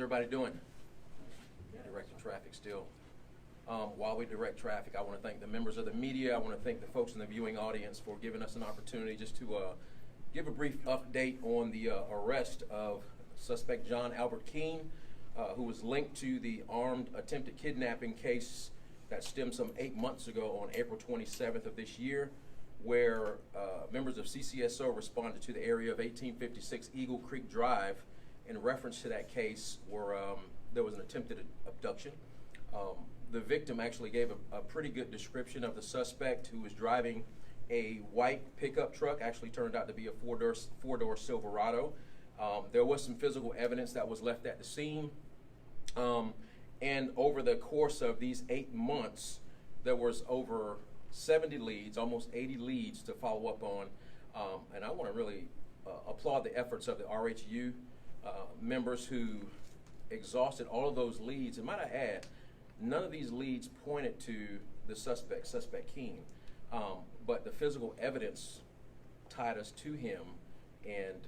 everybody doing? Directing traffic still. While we direct traffic, I want to thank the members of the media. I want to thank the folks in the viewing audience for giving us an opportunity just to give a brief update on the arrest of suspect John Albert Keene, who was linked to the armed attempted kidnapping case that stemmed some 8 months ago on April 27th of this year, where members of CCSO responded to the area of 1856 Eagle Creek Drive in reference to that case where there was an attempted abduction. The victim actually gave a pretty good description of the suspect, who was driving a white pickup truck, actually turned out to be a four-door Silverado. There was some physical evidence that was left at the scene. And over the course of these 8 months, there was over 70 leads, almost 80 leads to follow up on. And I want to really applaud the efforts of the RHU members who exhausted all of those leads. And might I add, none of these leads pointed to the suspect Keene, but the physical evidence tied us to him. And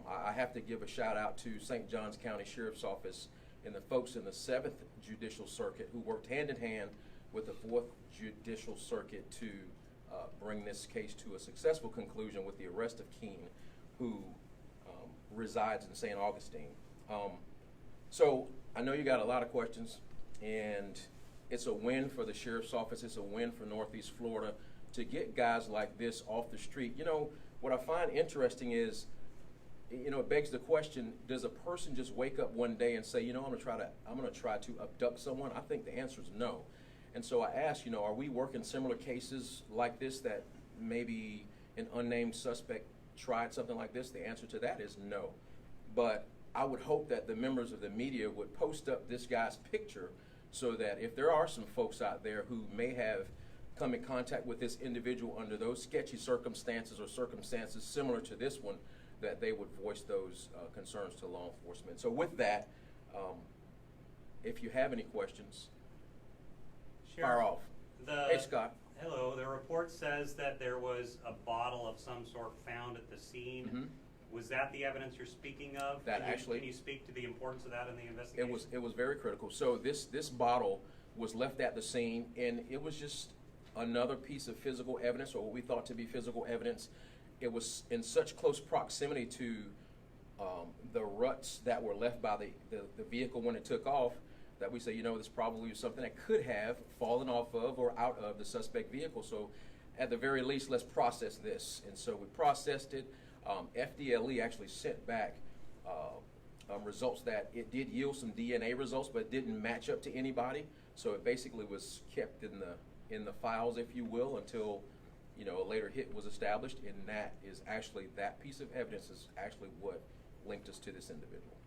I have to give a shout out to St. Johns County Sheriff's Office and the folks in the 7th Judicial Circuit who worked hand in hand with the 4th Judicial Circuit to bring this case to a successful conclusion with the arrest of Keene, who resides in St. Augustine. So I know you got a lot of questions, and it's a win for the Sheriff's Office. It's a win for Northeast Florida to get guys like this off the street. You know, what I find interesting is, you know, it begs the question, does a person just wake up one day and say, you know, I'm gonna try to abduct someone? I think the answer is no. And so I ask, you know, are we working similar cases like this that maybe an unnamed suspect tried something like this? The answer to that is no. But I would hope that the members of the media would post up this guy's picture so that if there are some folks out there who may have come in contact with this individual under those sketchy circumstances or circumstances similar to this one, that they would voice those concerns to law enforcement. So with that, if you have any questions, fire off. Hey, Scott. Hello. The report says that there was a bottle of some sort found at the scene. Mm-hmm. Was that the evidence you're speaking of? Can you speak to the importance of that in the investigation? It was very critical. So this bottle was left at the scene, and it was just another piece of physical evidence, or what we thought to be physical evidence. It was in such close proximity to the ruts that were left by the vehicle when it took off that we say, you know, this probably was something that could have fallen off of or out of the suspect vehicle. So at the very least, let's process this. And so we processed it. FDLE actually sent back results that it did yield some DNA results, but it didn't match up to anybody. So it basically was kept in the files, if you will, until, you know, a later hit was established, and that piece of evidence is actually what linked us to this individual.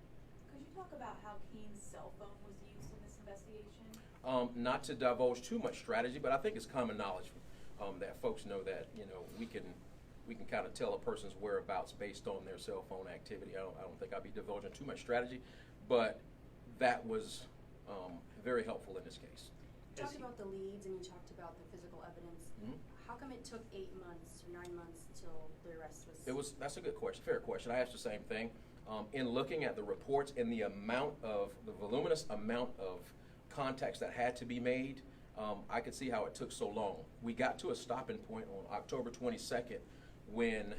Could you talk about how Keene's cell phone was used in this investigation? Not to divulge too much strategy, but I think it's common knowledge that folks know that, you know, we can kind of tell a person's whereabouts based on their cell phone activity. I don't think I'd be divulging too much strategy, but that was very helpful in this case. You talked about the leads and you talked about the physical evidence. Mm-hmm. How come it took 8 months or 9 months until the arrest was? That's a good question, fair question. I asked the same thing. In looking at the reports and the voluminous amount of contacts that had to be made, I could see how it took so long. We got to a stopping point on October 22nd when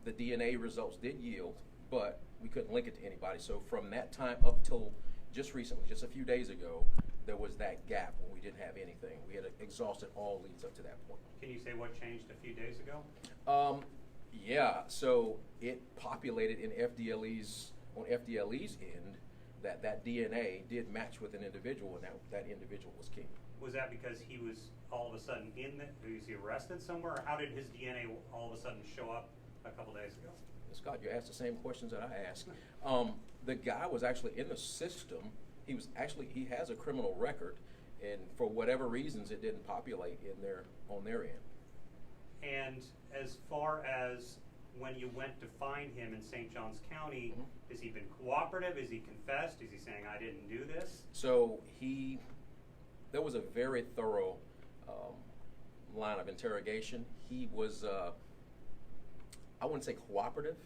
the DNA results did yield, but we couldn't link it to anybody. So from that time up till just recently, just a few days ago, there was that gap when we didn't have anything. We had exhausted all leads up to that point. Can you say what changed a few days ago? Yeah, so it populated on FDLE's end that DNA did match with an individual, and that individual was Keene. Was that because he was all of a sudden was he arrested somewhere, or how did his DNA all of a sudden show up a couple days ago? Scott, you asked the same questions that I asked. The guy was actually in the system. He has a criminal record, and for whatever reasons, it didn't populate on their end. And as far as when you went to find him in St. Johns County, mm-hmm. Has he been cooperative? Has he confessed? Is he saying, I didn't do this? So there was a very thorough line of interrogation. He was, I wouldn't say cooperative,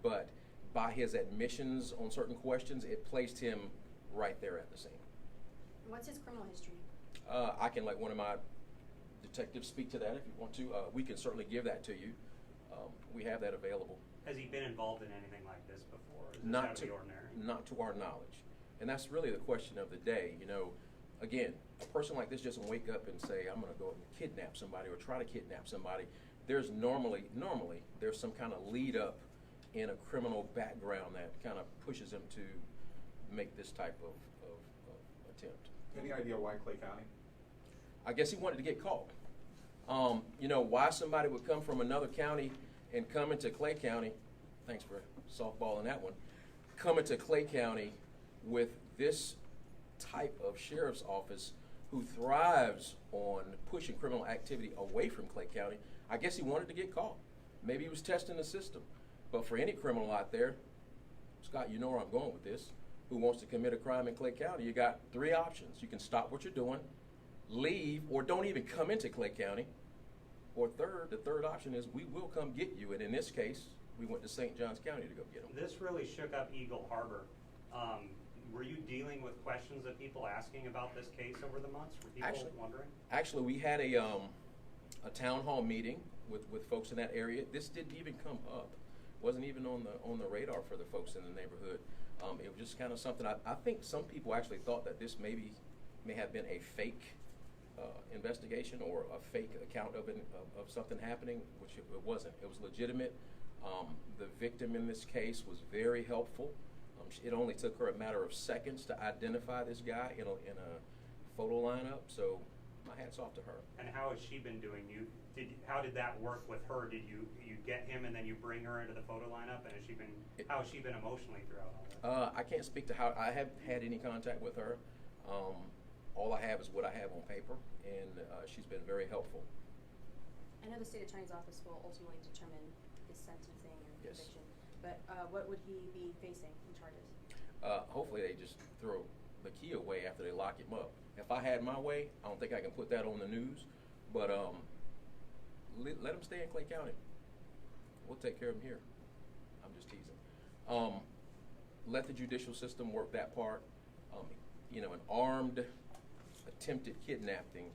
but by his admissions on certain questions, it placed him right there at the scene. What's his criminal history? I can let one of my detectives speak to that if you want to. We can certainly give that to you. We have that available. Has he been involved in anything like this before? Is this Not out of to the ordinary? not to our knowledge, and that's really the question of the day. You know, again, a person like this doesn't wake up and say, "I'm going to go and kidnap somebody or try to kidnap somebody." There's normally there's some kind of lead up in a criminal background that kind of pushes him to make this type of attempt. Any idea why Clay County? I guess he wanted to get caught. You know, why somebody would come from another county and come into Clay County, thanks for softballing that one, come into Clay County with this type of sheriff's office who thrives on pushing criminal activity away from Clay County. I guess he wanted to get caught. Maybe he was testing the system. But for any criminal out there, Scott, you know where I'm going with this, who wants to commit a crime in Clay County, you got three options. You can stop what you're doing, leave, or don't even come into Clay County. Or the third option is we will come get you. And in this case, we went to St. Johns County to go get him. This really shook up Eagle Harbor. Were you dealing with questions of people asking about this case over the months? Were people wondering? Actually, we had a town hall meeting with folks in that area. This didn't even come up. Wasn't even on the radar for the folks in the neighborhood. It was just kind of something. I think some people actually thought that this may have been a fake investigation or a fake account of something happening, which it wasn't. It was legitimate. The victim in this case was very helpful. It only took her a matter of seconds to identify this guy in a photo lineup. So my hat's off to her. And how has she been doing? How did that work with her? Did you get him and then you bring her into the photo lineup? And how has she been emotionally throughout all that? I can't speak to how. I haven't had any contact with her. All I have is what I have on paper, and she's been very helpful. I know the state attorney's office will ultimately determine his sentencing and Yes. conviction, but what would he be facing in charges? Hopefully they just throw the key away after they lock him up. If I had my way, I don't think I can put that on the news, but let him stay in Clay County. We'll take care of him here. I'm just teasing. Let the judicial system work that part. You know, an armed attempted kidnapping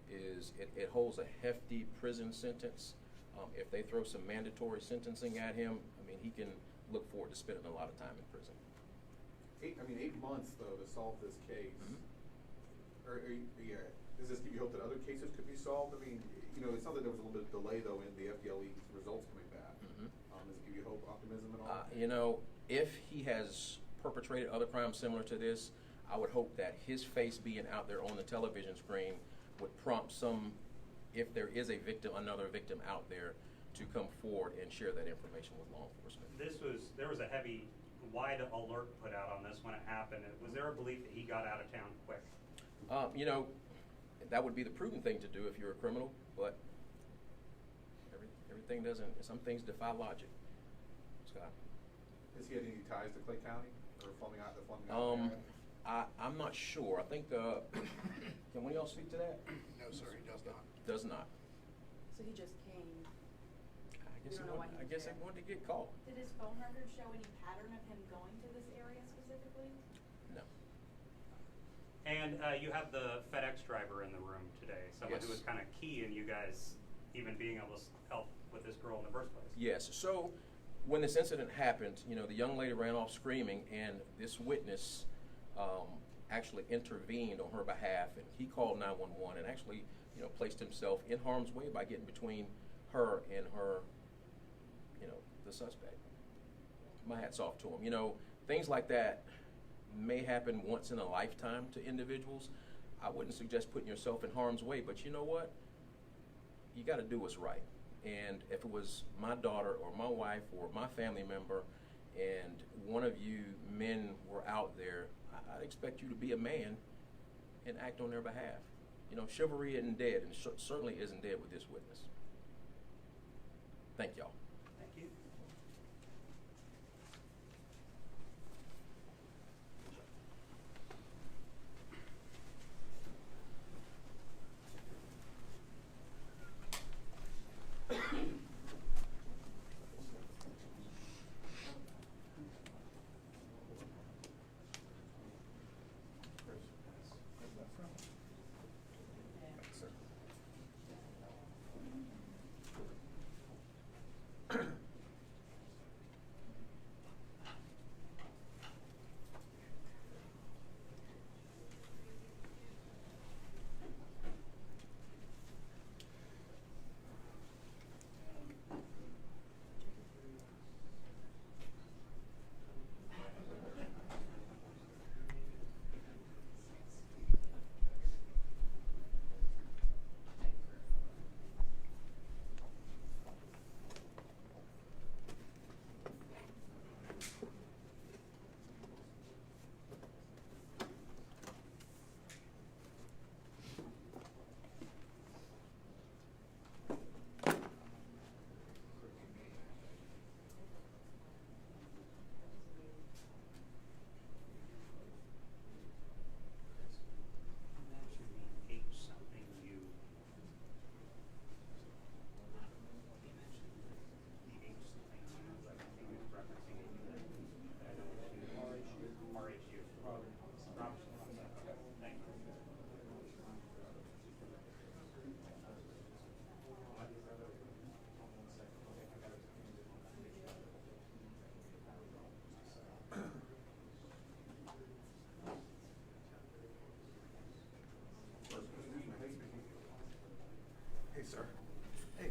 it holds a hefty prison sentence. If they throw some mandatory sentencing at him, I mean, he can look forward to spending a lot of time in prison. 8 months though to solve this case. Mm-hmm. Does this give you hope that other cases could be solved? I mean, you know, it sounds like there was a little bit of delay though in the FDLE's results coming back. Mm-hmm. Does it give you hope, optimism at all? You know, if he has perpetrated other crimes similar to this, I would hope that his face being out there on the television screen would prompt if there is a victim, another victim out there, to come forward and share that information with law enforcement. There was a heavy, wide alert put out on this when it happened. Was there a belief that he got out of town quick? You know, that would be the prudent thing to do if you're a criminal, but everything doesn't. Some things defy logic. Scott. Has he had any ties to Clay County or Fleming area? I'm not sure. I think, can one of y'all speak to that? No, sir, he does not. Does not. So he just came. I guess, don't know why he was they there. wanted to get caught. Did his phone records show any pattern of him going to this area specifically? No. And you have the FedEx driver in the room today, someone who Yes. was kind of key in you guys even being able to help with this girl in the first place. Yes. So when this incident happened, you know, the young lady ran off screaming, and this witness actually intervened on her behalf, and he called 911 and actually, you know, placed himself in harm's way by getting between her and the suspect. My hat's off to him. You know, things like that may happen once in a lifetime to individuals. I wouldn't suggest putting yourself in harm's way, but you know what? You got to do what's right. And if it was my daughter or my wife or my family member, and one of you men were out there, I'd expect you to be a man and act on their behalf. You know, chivalry isn't dead, and certainly isn't dead with this witness. Thank y'all. Thank you.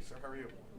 sir. How are you?